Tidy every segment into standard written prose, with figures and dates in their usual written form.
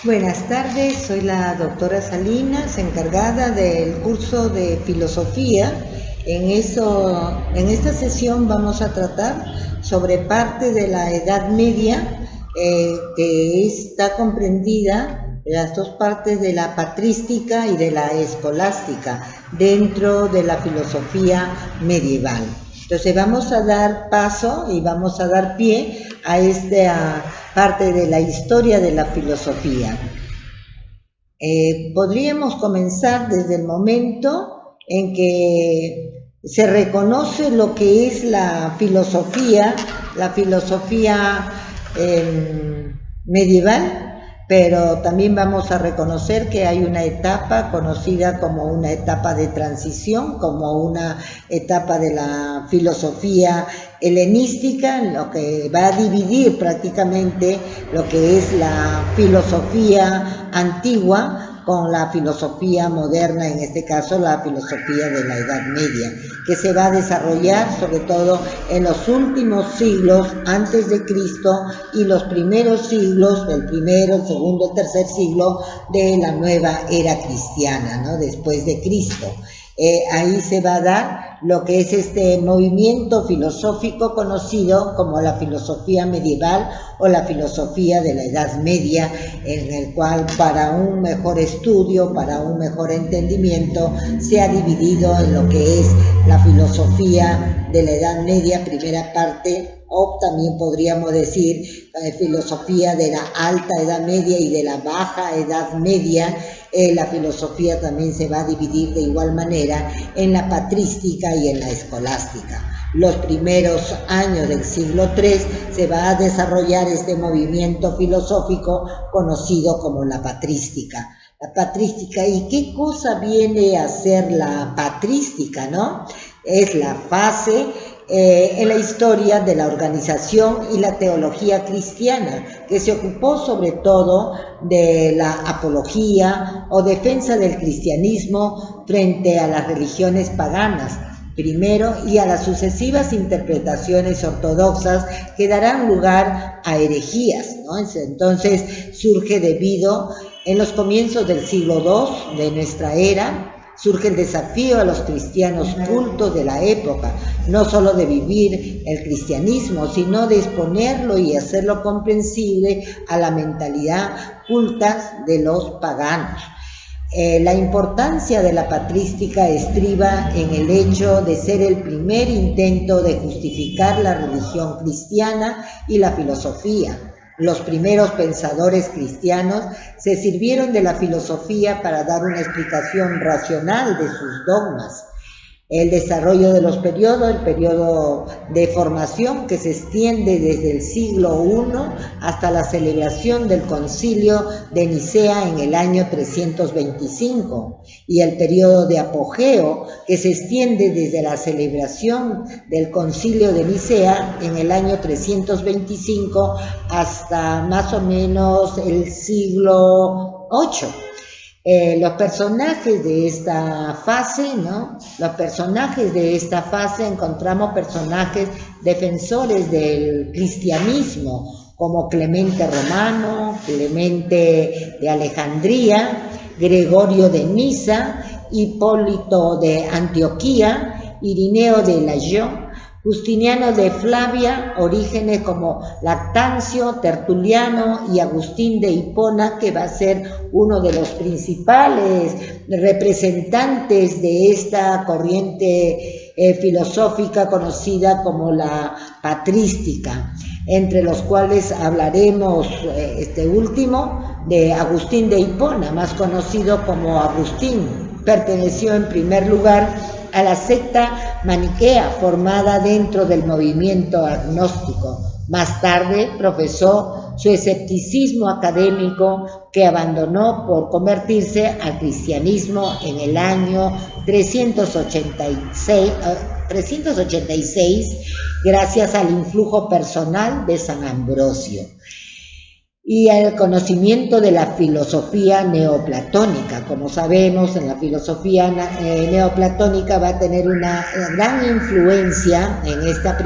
Buenas tardes, soy la doctora Salinas, encargada del curso de filosofía. En esta sesión vamos a tratar sobre parte de la Edad Media, que está comprendida las dos partes de la patrística y de la escolástica dentro de la filosofía medieval. Entonces vamos a dar paso y vamos a dar pie a esta parte de la historia de la filosofía. Podríamos comenzar desde el momento en que se reconoce lo que es la filosofía medieval, pero también vamos a reconocer que hay una etapa conocida como una etapa de transición, como una etapa de la filosofía helenística, lo que va a dividir prácticamente lo que es la filosofía antigua con la filosofía moderna, en este caso la filosofía de la Edad Media, que se va a desarrollar sobre todo en los últimos siglos antes de Cristo y los primeros siglos del primero, el segundo, el tercer siglo de la nueva era cristiana, ¿no? Después de Cristo. Ahí se va a dar lo que es este movimiento filosófico conocido como la filosofía medieval o la filosofía de la Edad Media, en el cual para un mejor estudio, para un mejor entendimiento, se ha dividido en lo que es la filosofía de la Edad Media, primera parte, o también podríamos decir filosofía de la alta Edad Media y de la baja Edad Media. La filosofía también se va a dividir de igual manera en la patrística y en la escolástica. Los primeros años del siglo III se va a desarrollar este movimiento filosófico conocido como la patrística. La patrística, ¿y qué cosa viene a ser la patrística, no? Es la fase en la historia de la organización y la teología cristiana, que se ocupó sobre todo de la apología o defensa del cristianismo frente a las religiones paganas, primero, y a las sucesivas interpretaciones ortodoxas que darán lugar a herejías, ¿no? Entonces surge debido en los comienzos del siglo II de nuestra era. Surge el desafío a los cristianos cultos de la época, no solo de vivir el cristianismo, sino de exponerlo y hacerlo comprensible a la mentalidad culta de los paganos. La importancia de la patrística estriba en el hecho de ser el primer intento de justificar la religión cristiana y la filosofía. Los primeros pensadores cristianos se sirvieron de la filosofía para dar una explicación racional de sus dogmas. El desarrollo de los periodos, el periodo de formación que se extiende desde el siglo I hasta la celebración del concilio de Nicea en el año 325, y el periodo de apogeo que se extiende desde la celebración del concilio de Nicea en el año 325 hasta más o menos el siglo VIII. Los personajes de esta fase, ¿no? Los personajes de esta fase encontramos personajes defensores del cristianismo, como Clemente Romano, Clemente de Alejandría, Gregorio de Nisa, Hipólito de Antioquía, Irineo de Lyon, Justiniano de Flavia, Orígenes como Lactancio, Tertuliano y Agustín de Hipona, que va a ser uno de los principales representantes de esta corriente filosófica conocida como la patrística, entre los cuales hablaremos este último de Agustín de Hipona, más conocido como Agustín. Perteneció en primer lugar a la secta maniquea formada dentro del movimiento agnóstico. Más tarde profesó su escepticismo académico, que abandonó por convertirse al cristianismo en el año 386 gracias al influjo personal de San Ambrosio y al conocimiento de la filosofía neoplatónica. Como sabemos, en la filosofía neoplatónica va a tener una gran influencia en esta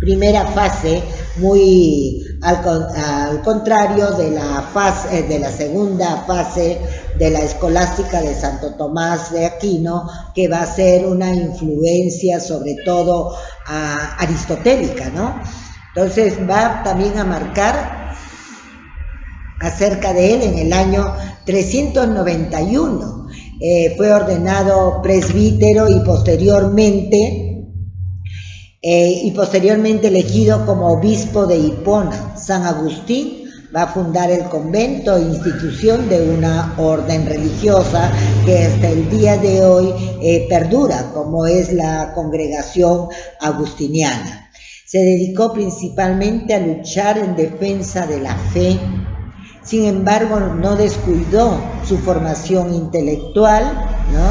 primera fase, muy al contrario de la segunda fase de la escolástica de Santo Tomás de Aquino, que va a ser una influencia sobre todo aristotélica, ¿no? Entonces va también a marcar acerca de él en el año 391. Fue ordenado presbítero y posteriormente elegido como obispo de Hipona. San Agustín va a fundar el convento e institución de una orden religiosa que hasta el día de hoy perdura, como es la congregación agustiniana. Se dedicó principalmente a luchar en defensa de la fe. Sin embargo, no descuidó su formación intelectual, ¿no?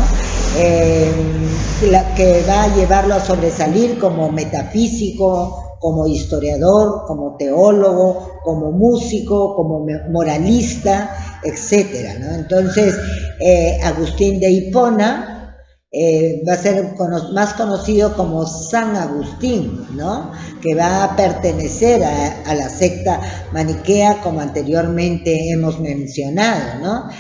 Que va a llevarlo a sobresalir como metafísico, como historiador, como teólogo, como músico, como moralista, etcétera, ¿no? Entonces, Agustín de Hipona va a ser más conocido como San Agustín, ¿no? Que va a pertenecer a la secta maniquea, como anteriormente hemos mencionado, ¿no?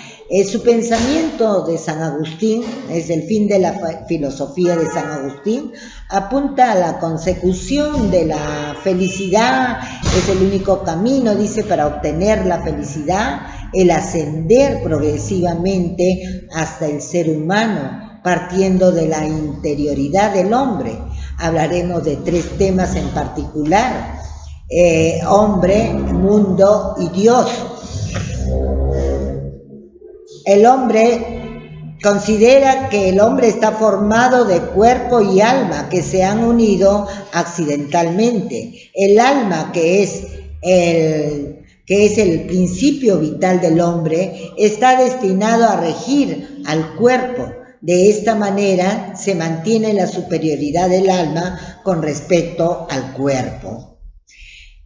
Su pensamiento de San Agustín, es el fin de la filosofía de San Agustín, apunta a la consecución de la felicidad, es el único camino, dice, para obtener la felicidad, el ascender progresivamente hasta el ser humano, partiendo de la interioridad del hombre. Hablaremos de 3 temas en particular: hombre, mundo y Dios. El hombre considera que el hombre está formado de cuerpo y alma que se han unido accidentalmente. El alma, que es el principio vital del hombre, está destinado a regir al cuerpo. De esta manera se mantiene la superioridad del alma con respecto al cuerpo.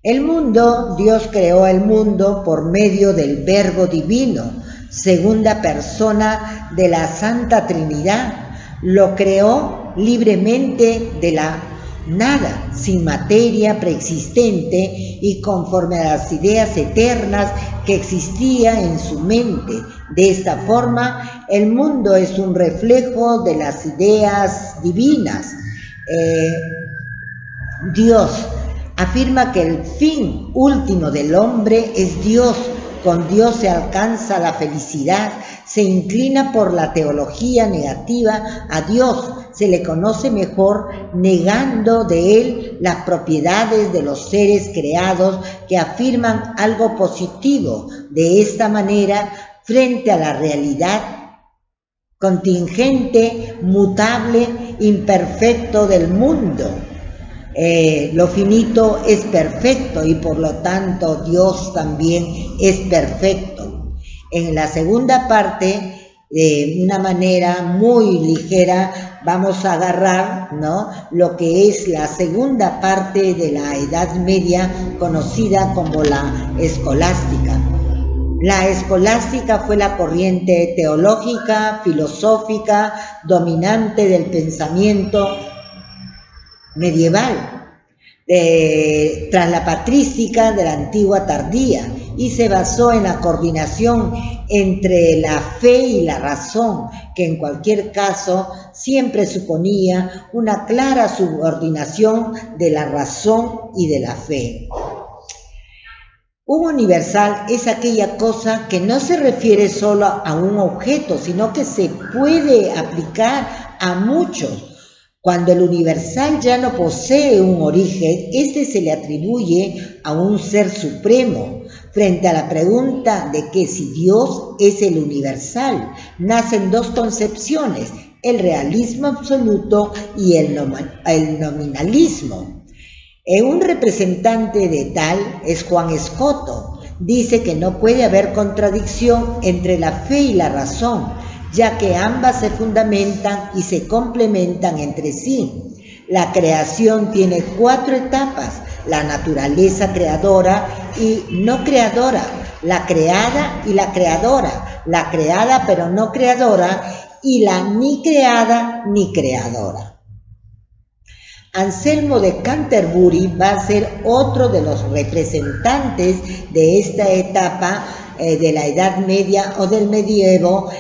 El mundo, Dios creó el mundo por medio del Verbo Divino, segunda persona de la Santa Trinidad. Lo creó libremente de la nada, sin materia preexistente y conforme a las ideas eternas que existían en su mente. De esta forma, el mundo es un reflejo de las ideas divinas. Dios afirma que el fin último del hombre es Dios. Con Dios se alcanza la felicidad. Se inclina por la teología negativa a Dios. Se le conoce mejor negando de él las propiedades de los seres creados que afirman algo positivo. De esta manera, frente a la realidad contingente, mutable, imperfecto del mundo, lo finito es perfecto y por lo tanto Dios también es perfecto. En la segunda parte, de una manera muy ligera, vamos a agarrar, ¿no?, lo que es la segunda parte de la Edad Media, conocida como la escolástica. La escolástica fue la corriente teológica, filosófica, dominante del pensamiento medieval, tras la patrística de la antigua tardía, y se basó en la coordinación entre la fe y la razón, que en cualquier caso siempre suponía una clara subordinación de la razón y de la fe. Un universal es aquella cosa que no se refiere solo a un objeto, sino que se puede aplicar a muchos. Cuando el universal ya no posee un origen, este se le atribuye a un ser supremo. Frente a la pregunta de que si Dios es el universal, nacen 2 concepciones: el realismo absoluto y el nominalismo. Un representante de tal es Juan Escoto. Dice que no puede haber contradicción entre la fe y la razón, ya que ambas se fundamentan y se complementan entre sí. La creación tiene 4 etapas: la naturaleza creadora y no creadora, la creada y la creadora, la creada pero no creadora y la ni creada ni creadora. Anselmo de Canterbury va a ser otro de los representantes de esta etapa de la Edad Media o del medievo,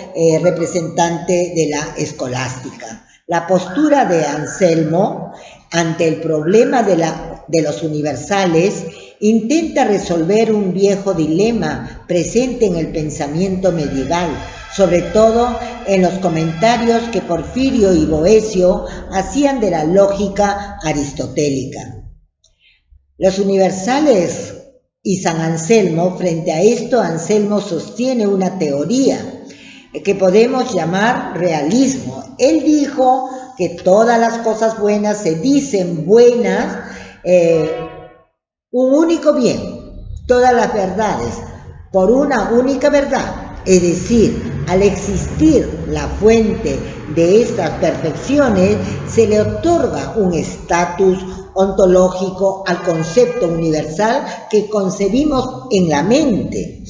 representante de la escolástica. La postura de Anselmo ante el problema de los universales intenta resolver un viejo dilema presente en el pensamiento medieval, sobre todo en los comentarios que Porfirio y Boecio hacían de la lógica aristotélica. Los universales y San Anselmo, frente a esto, Anselmo sostiene una teoría que podemos llamar realismo. Él dijo que todas las cosas buenas se dicen buenas, un único bien, todas las verdades, por una única verdad. Es decir, al existir la fuente de estas perfecciones, se le otorga un estatus ontológico al concepto universal que concebimos en la mente.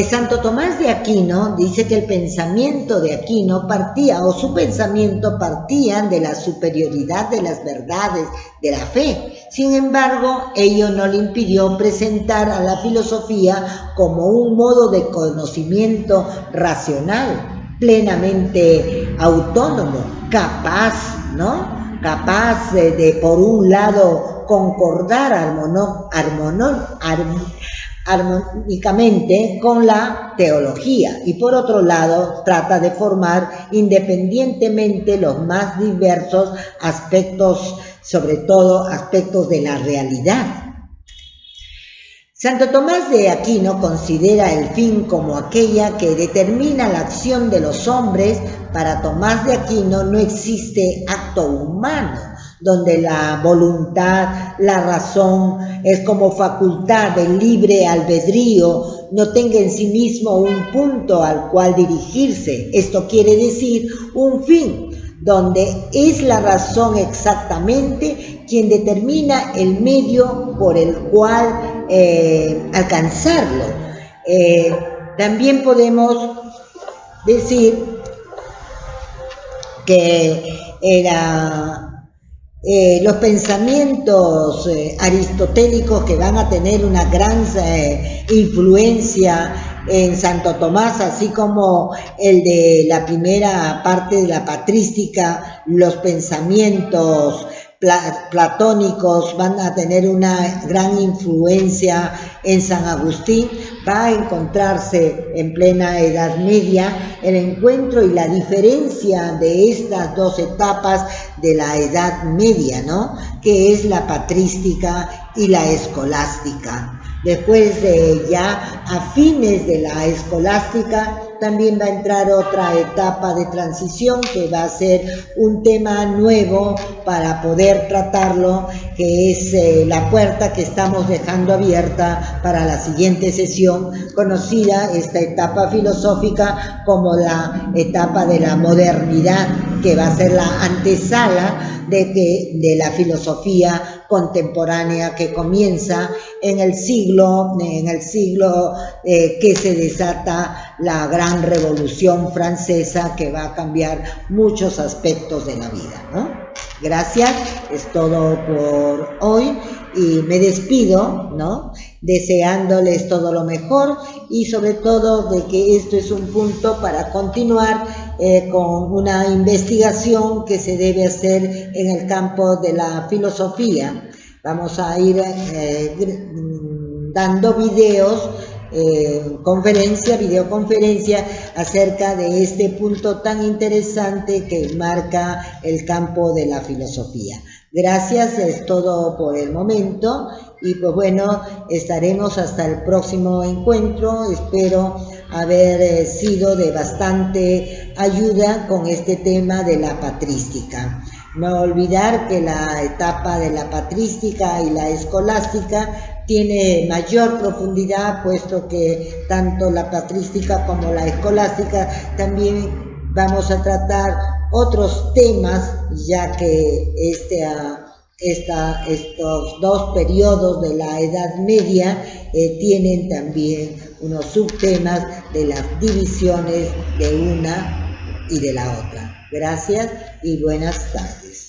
Santo Tomás de Aquino dice que el pensamiento de Aquino su pensamiento partían de la superioridad de las verdades de la fe. Sin embargo, ello no le impidió presentar a la filosofía como un modo de conocimiento racional, plenamente autónomo, capaz de por un lado concordar armónicamente con la teología y por otro lado trata de formar independientemente los más diversos aspectos, sobre todo aspectos de la realidad. Santo Tomás de Aquino considera el fin como aquella que determina la acción de los hombres. Para Tomás de Aquino no existe acto humano donde la voluntad, la razón, es como facultad del libre albedrío, no tenga en sí mismo un punto al cual dirigirse. Esto quiere decir un fin, donde es la razón exactamente quien determina el medio por el cual alcanzarlo. También podemos decir que los pensamientos aristotélicos que van a tener una gran influencia en Santo Tomás, así como el de la primera parte de la patrística, los pensamientos platónicos van a tener una gran influencia en San Agustín. Va a encontrarse en plena Edad Media el encuentro y la diferencia de estas dos etapas de la Edad Media, que es la patrística y la escolástica. Después de ya a fines de la escolástica también va a entrar otra etapa de transición que va a ser un tema nuevo para poder tratarlo, que es la puerta que estamos dejando abierta para la siguiente sesión, conocida esta etapa filosófica como la etapa de la modernidad, que va a ser la antesala de la filosofía contemporánea que comienza en el siglo que se desata la gran revolución francesa, que va a cambiar muchos aspectos de la vida, Gracias, es todo por hoy y me despido, deseándoles todo lo mejor y sobre todo de que esto es un punto para continuar con una investigación que se debe hacer en el campo de la filosofía. Vamos a ir dando videoconferencia acerca de este punto tan interesante que marca el campo de la filosofía. Gracias, es todo por el momento y pues bueno, estaremos hasta el próximo encuentro. Espero haber sido de bastante ayuda con este tema de la patrística. No olvidar que la etapa de la patrística y la escolástica tiene mayor profundidad, puesto que tanto la patrística como la escolástica también vamos a tratar otros temas, ya que estos dos periodos de la Edad Media tienen también unos subtemas de las divisiones de una y de la otra. Gracias y buenas tardes.